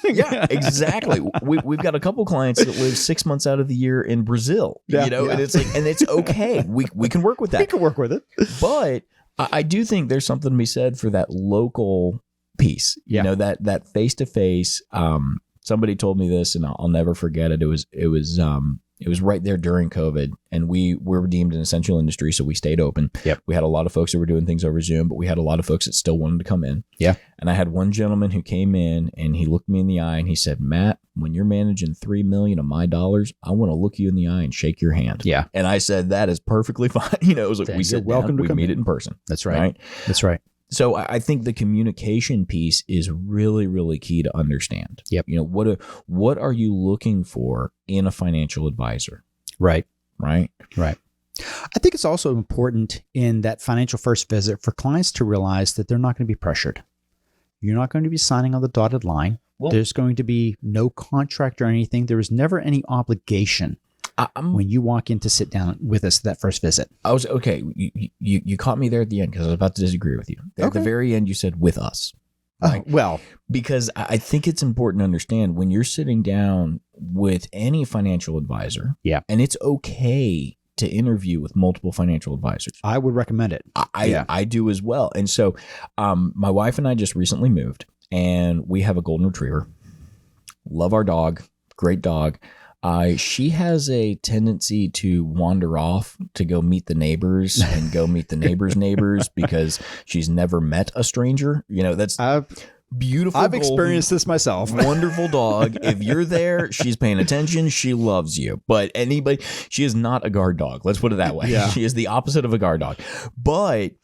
Yeah, exactly. We've got a couple clients that live 6 months out of the year in Brazil. And it's like, and it's okay. We can work with that. We can work with it. But I do think there's something to be said for that local piece. That face to face. Somebody told me this, and I'll never forget it. It was right there during COVID, and we were deemed an essential industry, so we stayed open. Yep. We had a lot of folks that were doing things over Zoom, but we had a lot of folks that still wanted to come in. Yeah. And I had one gentleman who came in, and he looked me in the eye, and he said, "Matt, when you're managing $3 million of my dollars, I want to look you in the eye and shake your hand." Yeah. And I said, "That is perfectly fine." It was like, we sit welcome down, to we meet it in person. That's right. That's right. So I think the communication piece is really, really key to understand. Yep. What are you looking for in a financial advisor? Right. Right. I think it's also important in that financial first visit for clients to realize that they're not going to be pressured. You're not going to be signing on the dotted line. Well, there's going to be no contract or anything. There is never any obligation when you walk in to sit down with us that first visit. I was okay. You caught me there at the end because I was about to disagree with you. At the very end, you said with us. Right? Well, because I think it's important to understand when you're sitting down with any financial advisor. Yeah. And it's okay to interview with multiple financial advisors. I would recommend it. I do as well. And so my wife and I just recently moved, and we have a golden retriever. Love our dog. Great dog. She has a tendency to wander off to go meet the neighbors and go meet the neighbors' neighbors because she's never met a stranger. That's beautiful. I've experienced this myself. Wonderful dog. If you're there, she's paying attention. She loves you. But she is not a guard dog. Let's put it that way. Yeah. She is the opposite of a guard dog. But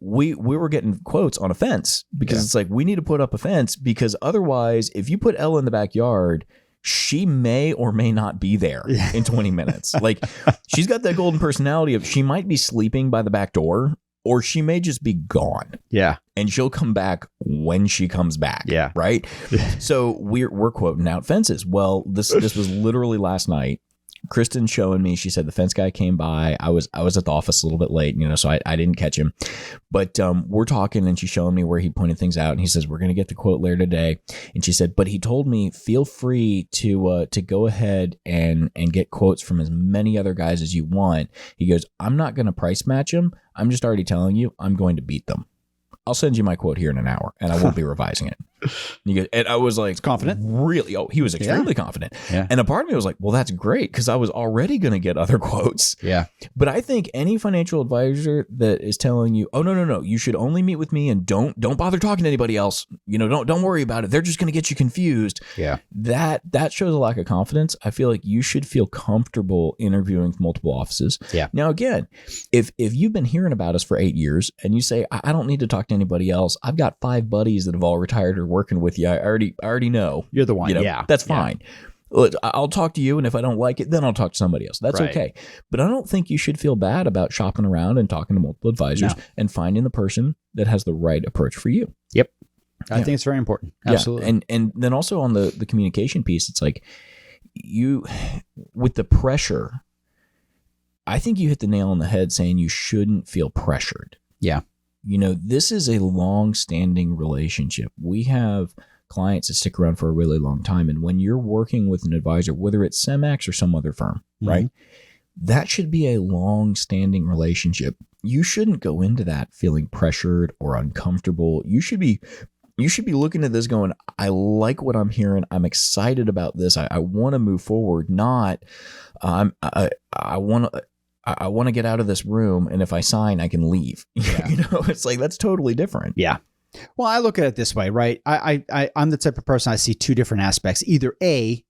we were getting quotes on a fence because it's like, we need to put up a fence because otherwise, if you put Ella in the backyard, she may or may not be there in 20 minutes. Like, she's got that golden personality of she might be sleeping by the back door or she may just be gone. Yeah. And she'll come back when she comes back. Yeah. Right. So we're quoting out fences. Well, this was literally last night. Kristen showing me, she said the fence guy came by. I was at the office a little bit late, so I didn't catch him. But we're talking and she's showing me where he pointed things out. And he says, we're going to get the quote later today. And she said, but he told me, feel free to go ahead and get quotes from as many other guys as you want. He goes, I'm not going to price match them. I'm just already telling you, I'm going to beat them. I'll send you my quote here in an hour and I won't be revising it. And I was like, it's confident. Really? Oh, he was extremely confident. Yeah. And a part of me was like, well, that's great because I was already going to get other quotes. Yeah. But I think any financial advisor that is telling you, oh, no, you should only meet with me and don't bother talking to anybody else. Don't worry about it. They're just going to get you confused. Yeah. That shows a lack of confidence. I feel like you should feel comfortable interviewing multiple offices. Yeah. Now, again, if you've been hearing about us for 8 years and you say, I don't need to talk to anybody else. I've got 5 buddies that have all retired or working with you. I already know. You're the one. That's fine. Look, I'll talk to you, and if I don't like it, then I'll talk to somebody else. That's okay. But I don't think you should feel bad about shopping around and talking to multiple advisors and finding the person that has the right approach for you. Yep. I think it's very important. Absolutely. Yeah. And then also on the communication piece, it's like you, with the pressure, I think you hit the nail on the head saying you shouldn't feel pressured. Yeah. This is a long-standing relationship. We have clients that stick around for a really long time. And when you're working with an advisor, whether it's Semmax or some other firm, right, that should be a long-standing relationship. You shouldn't go into that feeling pressured or uncomfortable. You should be looking at this going, I like what I'm hearing. I'm excited about this. I want to move forward. Not, I want to get out of this room, and if I sign, I can leave. Yeah. It's like that's totally different. Yeah. Well, I look at it this way, right? I'm the type of person, I see 2 different aspects. Either A,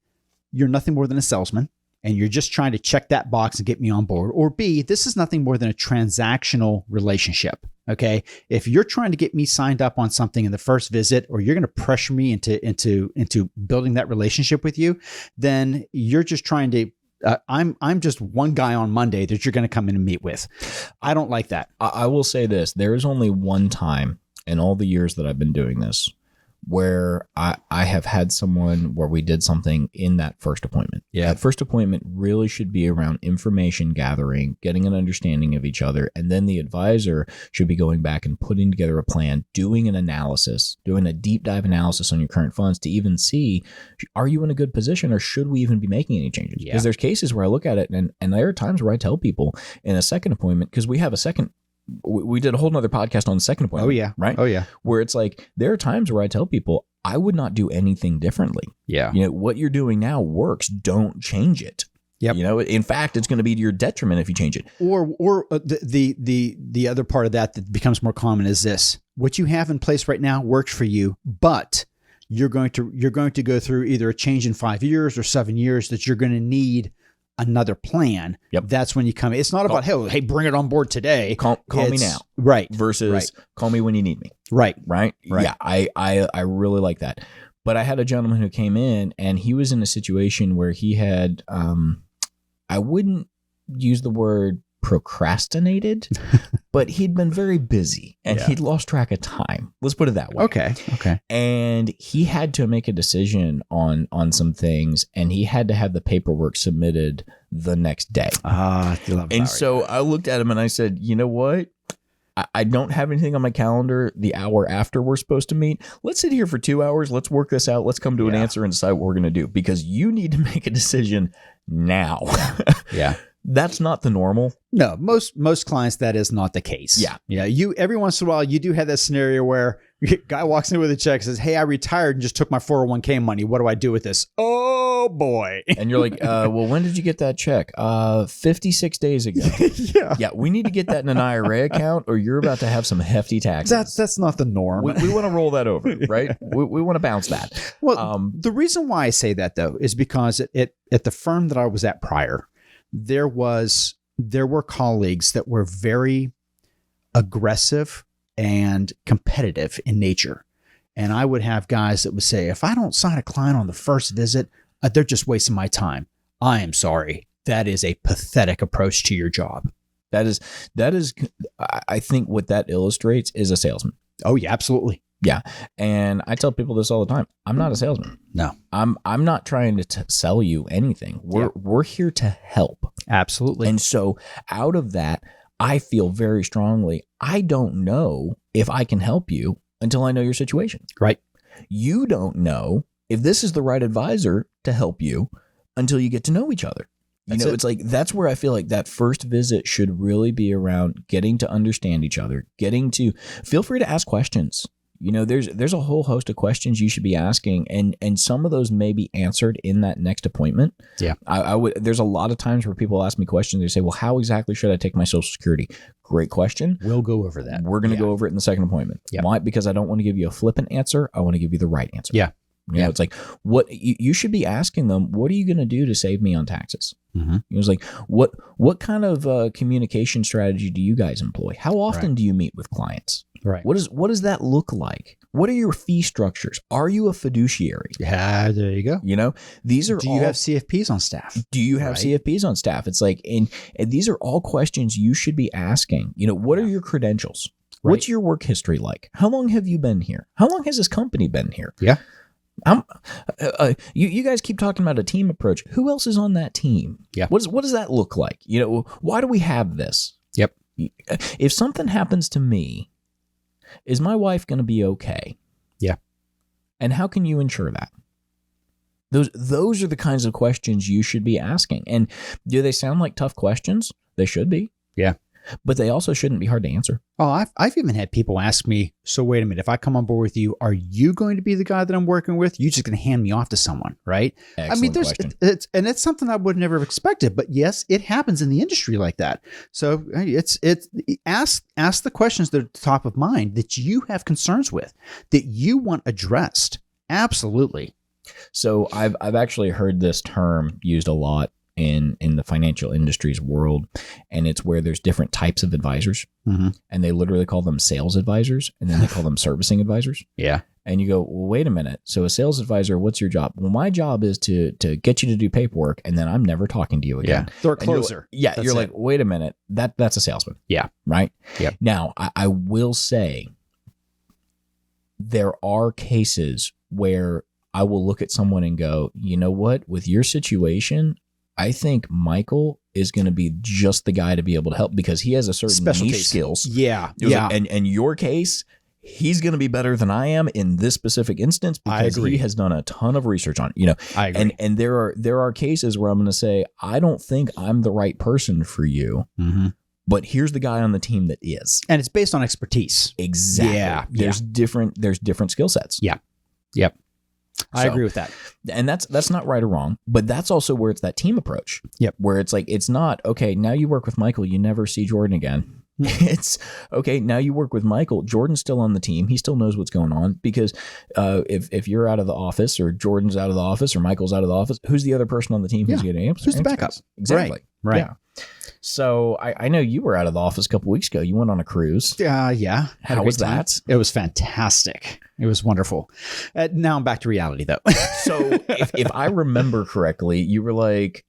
you're nothing more than a salesman, and you're just trying to check that box and get me on board. Or B, this is nothing more than a transactional relationship. Okay. If you're trying to get me signed up on something in the first visit, or you're going to pressure me into building that relationship with you, then you're just trying to. I'm just one guy on Monday that you're going to come in and meet with. I don't like that. I will say this: there is only one time in all the years that I've been doing this where I have had someone where we did something in that first appointment. Yeah. That first appointment really should be around information gathering, getting an understanding of each other, and then the advisor should be going back and putting together a plan, doing an analysis, doing a deep dive analysis on your current funds to even see, are you in a good position or should we even be making any changes? Because there's cases where I look at it and there are times where I tell people in a second appointment, because we have a second. We did a whole nother podcast on the second appointment. Oh, yeah. Right? Oh, yeah. Where it's like, there are times where I tell people, I would not do anything differently. Yeah. What you're doing now works. Don't change it. Yep. In fact, it's going to be to your detriment if you change it. Or the other part of that becomes more common is this: what you have in place right now works for you, but you're going to go through either a change in 5 years or 7 years that you're going to need another plan. Yep. That's when you come in. It's not about, hey, bring it on board today. Call me now. Right. Versus call me when you need me. Right. Right. Yeah. I really like that. But I had a gentleman who came in and he was in a situation where he had, I wouldn't use the word procrastinated, but he'd been very busy and he'd lost track of time. Let's put it that way. Okay. And he had to make a decision on some things, and he had to have the paperwork submitted the next day. So I looked at him and I said, you know what? I don't have anything on my calendar the hour after we're supposed to meet. Let's sit here for 2 hours. Let's work this out. Let's come to an answer and decide what we're going to do, because you need to make a decision now. Yeah. That's not the normal. No, most clients, that is not the case. Yeah. You every once in a while you do have that scenario where a guy walks in with a check and says, "Hey, I retired and just took my 401k money. What do I do with this?" Oh boy. And you're like, well, when did you get that check? 56 days ago. Yeah. We need to get that in an IRA account, or you're about to have some hefty taxes. That's not the norm. We want to roll that over, right? We want to bounce that. Well, the reason why I say that though is because at the firm that I was at prior, there were colleagues that were very aggressive and competitive in nature. And I would have guys that would say, if I don't sign a client on the first visit, they're just wasting my time. I am sorry. That is a pathetic approach to your job. That is, I think what that illustrates is a salesman. Oh yeah, absolutely. Yeah. And I tell people this all the time. I'm not a salesman. No, I'm not trying to sell you anything. We're here to help. absolutely. And so out of that, I feel very strongly, I don't know if I can help you until I know your situation. Right. You don't know if this is the right advisor to help you until you get to know each other. It's like, that's where I feel like that first visit should really be around getting to understand each other, feel free to ask questions. There's a whole host of questions you should be asking, and some of those may be answered in that next appointment. Yeah. There's a lot of times where people ask me questions. They say, well, how exactly should I take my Social Security? Great question. We'll go over that. We're going to go over it in the second appointment. Yeah. Why? Because I don't want to give you a flippant answer. I want to give you the right answer. Yeah. It's like, what you should be asking them, what are you going to do to save me on taxes? Mm-hmm. It was like, what kind of communication strategy do you guys employ? How often do you meet with clients? Right. What does that look like? What are your fee structures? Are you a fiduciary? Yeah, there you go. These are. Do you have CFPs on staff? Do you have CFPs on staff? It's like, and these are all questions you should be asking. What are your credentials? Right. What's your work history like? How long have you been here? How long has this company been here? Yeah. You guys keep talking about a team approach. Who else is on that team? Yeah. What does that look like? Why do we have this? Yep. If something happens to me, is my wife going to be okay? Yeah. And how can you ensure that? Those are the kinds of questions you should be asking. And do they sound like tough questions? They should be. Yeah. But they also shouldn't be hard to answer. Oh, I've even had people ask me, so wait a minute, if I come on board with you, are you going to be the guy that I'm working with? You're just going to hand me off to someone, right? Excellent question. It's something I would never have expected, but yes, it happens in the industry like that. So it's ask the questions that are top of mind that you have concerns with, that you want addressed. Absolutely. So I've actually heard this term used a lot in the financial industry's world, and it's where there's different types of advisors, and they literally call them sales advisors, and then they call them servicing advisors. Yeah. And you go, well, wait a minute. So a sales advisor, what's your job? Well, my job is to get you to do paperwork, and then I'm never talking to you again. Yeah. They're a closer. You're like, wait a minute. That's a salesman. Yeah. Right? Yeah. Now, I will say there are cases where I will look at someone and go, you know what? With your situation, I think Michael is going to be just the guy to be able to help because he has a certain Special niche case. skills. Yeah. Like, and your case, he's going to be better than I am in this specific instance because he has done a ton of research on it. I agree. And there are cases where I'm going to say, I don't think I'm the right person for you. Mm-hmm. But here's the guy on the team that is. And it's based on expertise. Exactly. Yeah. There's different skill sets. Yeah. Yep. I agree with that. And that's not right or wrong, but that's also where it's that team approach. Yep. Where it's like, it's not, okay, now you work with Michael, you never see Jordan again. It's, okay, now you work with Michael, Jordan's still on the team. He still knows what's going on because if you're out of the office or Jordan's out of the office or Michael's out of the office, who's the other person on the team who's getting answers? Who's the backup? Exactly. Right. Yeah. So I know you were out of the office a couple weeks ago. You went on a cruise. Yeah. How was that? It was fantastic. It was wonderful. Now I'm back to reality, though. So if I remember correctly, you were like,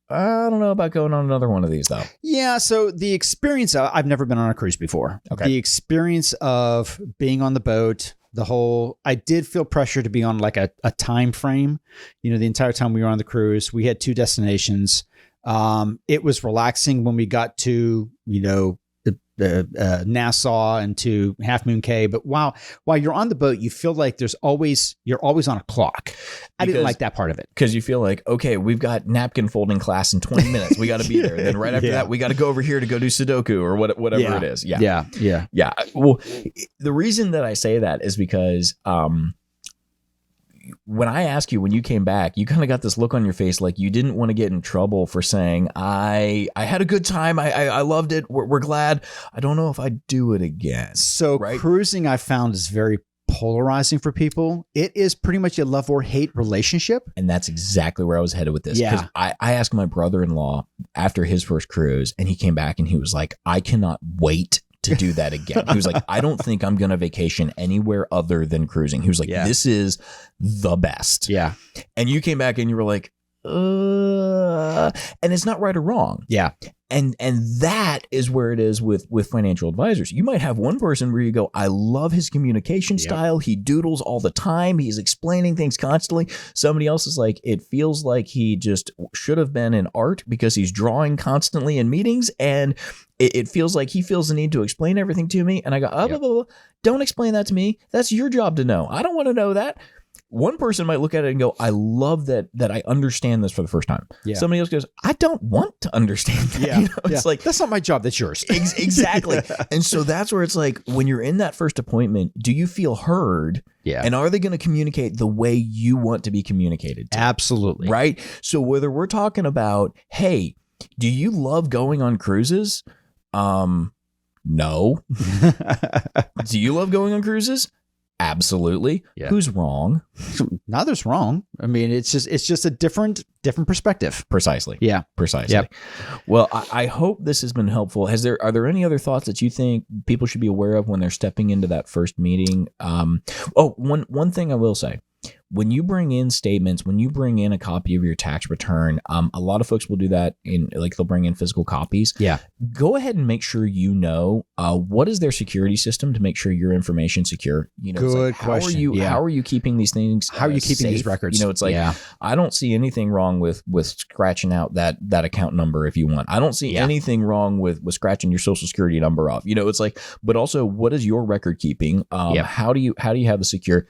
I don't know about going on another one of these, though. Yeah. So the experience, I've never been on a cruise before. Okay. The experience of being on the boat, I did feel pressure to be on like a time frame. The entire time we were on the cruise, we had 2 destinations. It was relaxing when we got to, Nassau and to Half Moon Cay. But while you're on the boat, you feel like you're always on a clock. I didn't like that part of it. Because you feel like, okay, we've got napkin folding class in 20 minutes. We got to be there. And then right after that, we got to go over here to go do Sudoku or whatever it is. Yeah. Well, the reason that I say that is because when I asked you when you came back, you kind of got this look on your face like you didn't want to get in trouble for saying, I had a good time. I loved it. We're glad. I don't know if I'd do it again. So cruising I found is very polarizing for people. It is pretty much a love or hate relationship. And that's exactly where I was headed with this. Yeah. Because I asked my brother-in-law after his first cruise and he came back and he was like, I cannot wait to do that again. He was like, I don't think I'm going to vacation anywhere other than cruising. He was like, this is the best. Yeah. And you came back and you were like, and it's not right or wrong. Yeah. And that is where it is with financial advisors. You might have one person where you go, I love his communication style. He doodles all the time. He's explaining things constantly. Somebody else is like, it feels like he just should have been in art because he's drawing constantly in meetings. And it feels like he feels the need to explain everything to me. And I go, blah, blah, blah. Don't explain that to me. That's your job to know. I don't want to know that. One person might look at it and go, I love that I understand this for the first time. Yeah. Somebody else goes, I don't want to understand that. Yeah. It's like, that's not my job. That's yours. Exactly. And so that's where it's like, when you're in that first appointment, do you feel heard? Yeah. And are they going to communicate the way you want to be communicated to? Absolutely. Right. So whether we're talking about, hey, do you love going on cruises? No. Do you love going on cruises? Absolutely. Yeah. Who's wrong? Neither's wrong. I mean, it's just a different perspective. Precisely. Yeah. Precisely. Yep. Well, I hope this has been helpful. Are there any other thoughts that you think people should be aware of when they're stepping into that first meeting? One thing I will say. When you bring in statements, when you bring in a copy of your tax return, a lot of folks will do that they'll bring in physical copies. Yeah. Go ahead and make sure you know what is their security system to make sure your information secure. Good question. How are you keeping these things? How are you keeping safe? These records? It's like, I don't see anything wrong with scratching out that account number if you want. I don't see anything wrong with scratching your social security number off. It's like, but also, what is your record keeping? How do you have the secure?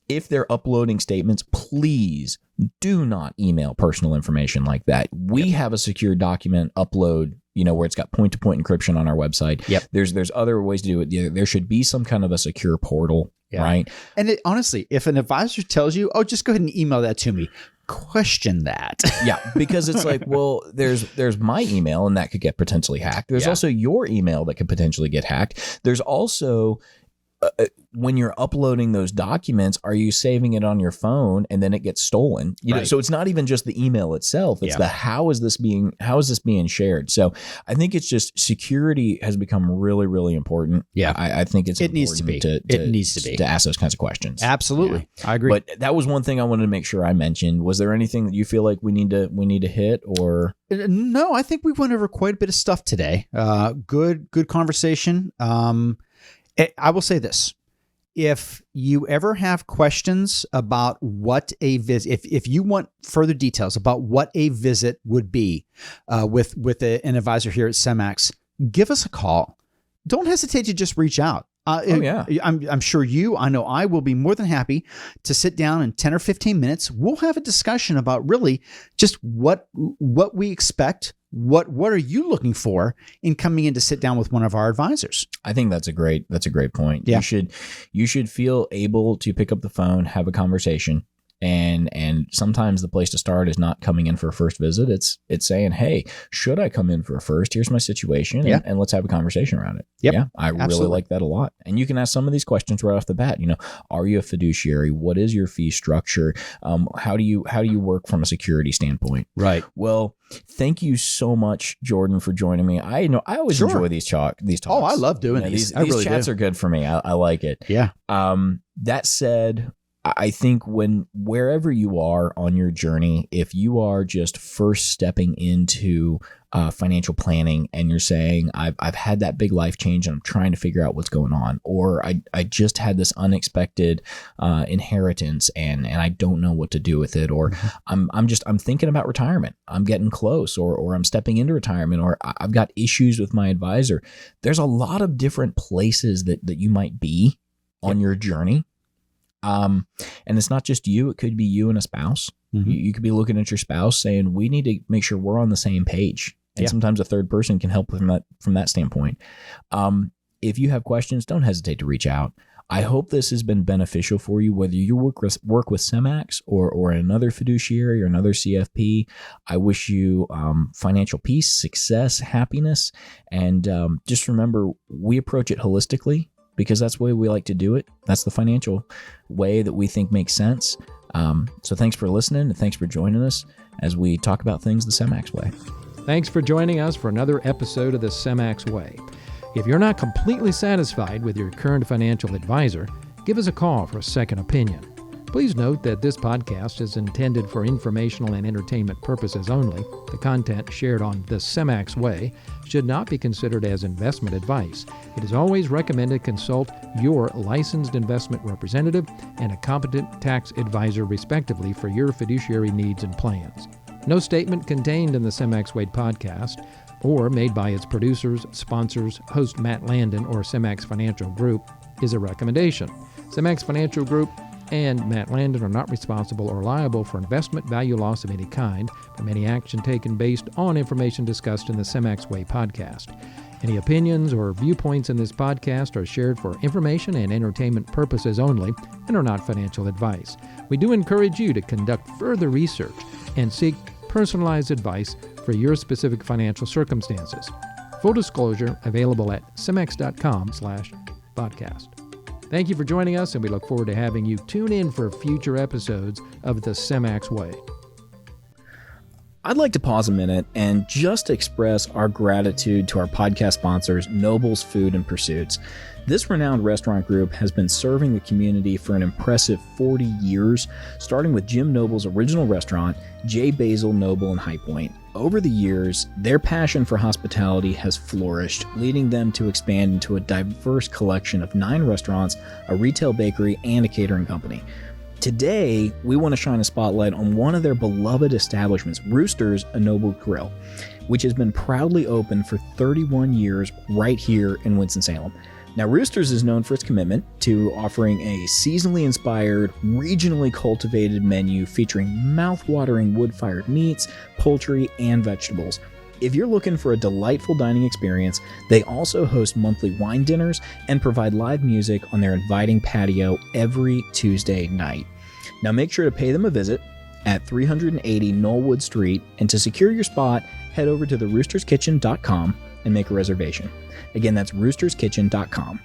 If they're uploading statements, please do not email personal information like that. We have a secure document upload, where it's got point-to-point encryption on our website. Yep. There's other ways to do it. There should be some kind of a secure portal, right? And honestly, if an advisor tells you, oh, just go ahead and email that to me, question that. Yeah, because it's like, well, there's my email and that could get potentially hacked. There's also your email that could potentially get hacked. There's also... when you're uploading those documents, are you saving it on your phone and then it gets stolen? So it's not even just the email itself. It's how is this being shared? So I think it's just security has become really, really important. Yeah. I think it needs to be. It needs to be to ask those kinds of questions. Absolutely. Yeah. I agree. But that was one thing I wanted to make sure I mentioned. Was there anything that you feel like we need to hit or? No, I think we went over quite a bit of stuff today. Good conversation. I will say this. If you ever have questions about what a visit, if you want further details about what a visit would be with an advisor here at Semmax, give us a call. Don't hesitate to just reach out. I'm sure I know I will be more than happy to sit down in 10 or 15 minutes. We'll have a discussion about really just what we expect. What are you looking for in coming in to sit down with one of our advisors? I think that's a great point. Yeah. You should feel able to pick up the phone, have a conversation. And sometimes the place to start is not coming in for a first visit. It's saying, hey, should I come in for a first? Here's my situation, and let's have a conversation around it. Yep. Yeah, I really like that a lot. And you can ask some of these questions right off the bat. Are you a fiduciary? What is your fee structure? How do you work from a security standpoint? Right. Well, thank you so much, Jordan, for joining me. I always enjoy these talks. Oh, I love doing these. These chats are good for me. I like it. Yeah. That said, I think wherever you are on your journey, if you are just first stepping into financial planning and you're saying, I've had that big life change and I'm trying to figure out what's going on, or I just had this unexpected inheritance and I don't know what to do with it, or I'm thinking about retirement, I'm getting close, or I'm stepping into retirement, or I've got issues with my advisor. There's a lot of different places that you might be on your journey. And it's not just you, it could be you and a spouse. Mm-hmm. You could be looking at your spouse saying, we need to make sure we're on the same page. And sometimes a third person can help from that standpoint. If you have questions, don't hesitate to reach out. I hope this has been beneficial for you, whether you work with Semmax or another fiduciary or another CFP. I wish you financial peace, success, happiness, and just remember, we approach it holistically, because that's the way we like to do it. That's the financial way that we think makes sense. So thanks for listening, and thanks for joining us as we talk about things the Semmax way. Thanks for joining us for another episode of the Semmax Way. If you're not completely satisfied with your current financial advisor, give us a call for a second opinion. Please note that this podcast is intended for informational and entertainment purposes only. The content shared on the Semmax Way should not be considered as investment advice. It is always recommended consult your licensed investment representative and a competent tax advisor respectively for your fiduciary needs and plans. No statement contained in the Semmax Way podcast or made by its producers, sponsors, host Matt Landon, or Semmax Financial Group is a recommendation. Semmax Financial Group and Matt Landon are not responsible or liable for investment value loss of any kind from any action taken based on information discussed in the Semmax Way podcast. Any opinions or viewpoints in this podcast are shared for information and entertainment purposes only and are not financial advice. We do encourage you to conduct further research and seek personalized advice for your specific financial circumstances. Full disclosure available at semmax.com/podcast. Thank you for joining us, and we look forward to having you tune in for future episodes of the Semmax Way. I'd like to pause a minute and just express our gratitude to our podcast sponsors, Noble's Food and Pursuits. This renowned restaurant group has been serving the community for an impressive 40 years, starting with Jim Noble's original restaurant, J. Basil Noble in High Point. Over the years, their passion for hospitality has flourished, leading them to expand into a diverse collection of 9 restaurants, a retail bakery, and a catering company. Today, we want to shine a spotlight on one of their beloved establishments, Rooster's, a Noble Grill, which has been proudly open for 31 years right here in Winston-Salem. Now, Rooster's is known for its commitment to offering a seasonally inspired, regionally cultivated menu featuring mouth-watering wood-fired meats, poultry, and vegetables. If you're looking for a delightful dining experience, they also host monthly wine dinners and provide live music on their inviting patio every Tuesday night. Now, make sure to pay them a visit at 380 Knollwood Street, and to secure your spot, head over to theroosterskitchen.com and make a reservation. Again, that's roosterskitchen.com.